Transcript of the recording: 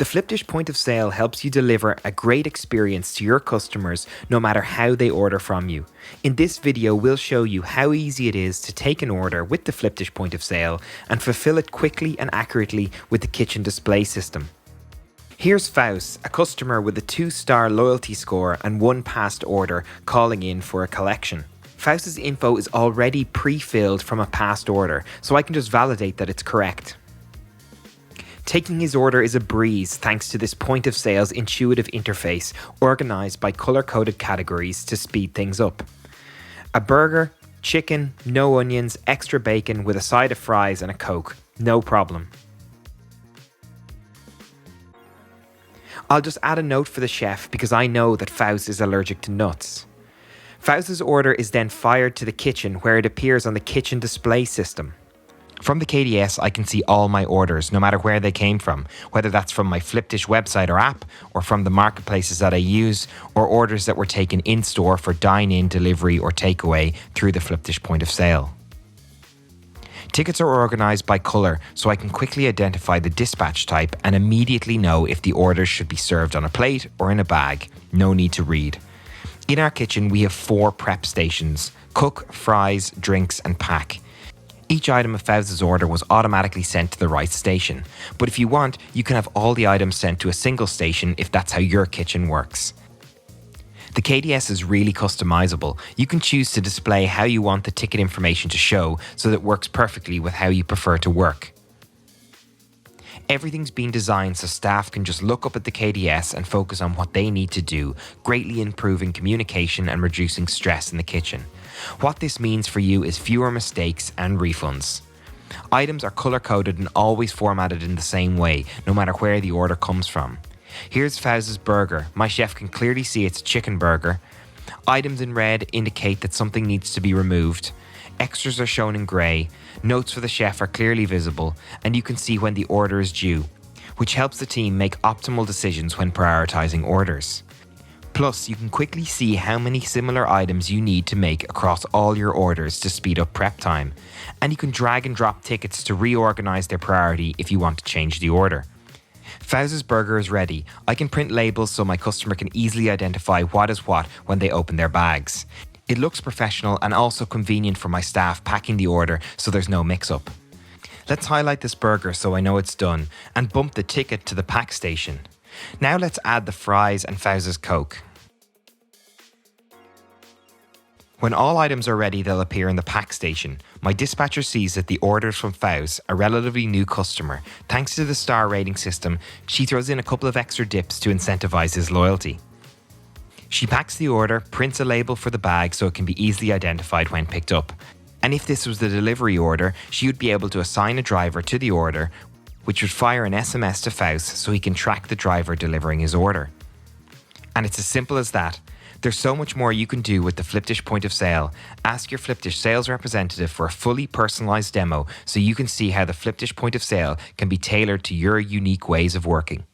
The Flipdish Point of Sale helps you deliver a great experience to your customers no matter how they order from you. In this video, we'll show you how easy it is to take an order with the Flipdish Point of Sale and fulfill it quickly and accurately with the Kitchen Display System. Here's Faust, a customer with a 2-star loyalty score and one past order calling in for a collection. Faust's info is already pre-filled from a past order, so I can just validate that it's correct. Taking his order is a breeze thanks to this point of sale's intuitive interface, organised by colour-coded categories to speed things up. A burger, chicken, no onions, extra bacon with a side of fries and a Coke. No problem. I'll just add a note for the chef because I know that Faust is allergic to nuts. Faust's order is then fired to the kitchen where it appears on the Kitchen Display System. From the KDS, I can see all my orders, no matter where they came from, whether that's from my Flipdish website or app, or from the marketplaces that I use, or orders that were taken in-store for dine-in, delivery, or takeaway through the Flipdish Point of Sale. Tickets are organised by colour, so I can quickly identify the dispatch type and immediately know if the orders should be served on a plate or in a bag. No need to read. In our kitchen, we have 4 prep stations: cook, fries, drinks, and pack. Each item of Faust's order was automatically sent to the right station, but if you want, you can have all the items sent to a single station if that's how your kitchen works. The KDS is really customizable. You can choose to display how you want the ticket information to show so that it works perfectly with how you prefer to work. Everything's been designed so staff can just look up at the KDS and focus on what they need to do, greatly improving communication and reducing stress in the kitchen. What this means for you is fewer mistakes and refunds. Items are colour-coded and always formatted in the same way, no matter where the order comes from. Here's Faust's burger. My chef can clearly see it's a chicken burger. Items in red indicate that something needs to be removed. Extras are shown in grey. Notes for the chef are clearly visible, and you can see when the order is due, which helps the team make optimal decisions when prioritising orders. Plus, you can quickly see how many similar items you need to make across all your orders to speed up prep time, and you can drag and drop tickets to reorganise their priority if you want to change the order. Faust's burger is ready. I can print labels so my customer can easily identify what is what when they open their bags. It looks professional and also convenient for my staff packing the order so there's no mix-up. Let's highlight this burger so I know it's done and bump the ticket to the pack station. Now let's add the fries and Faust's Coke. When all items are ready, they'll appear in the pack station. My dispatcher sees that the order is from Faust, a relatively new customer. Thanks to the star rating system, she throws in a couple of extra dips to incentivize his loyalty. She packs the order, prints a label for the bag so it can be easily identified when picked up. And if this was the delivery order, she would be able to assign a driver to the order, which would fire an SMS to Faust so he can track the driver delivering his order. And it's as simple as that. There's so much more you can do with the Flipdish Point of Sale. Ask your Flipdish sales representative for a fully personalised demo so you can see how the Flipdish Point of Sale can be tailored to your unique ways of working.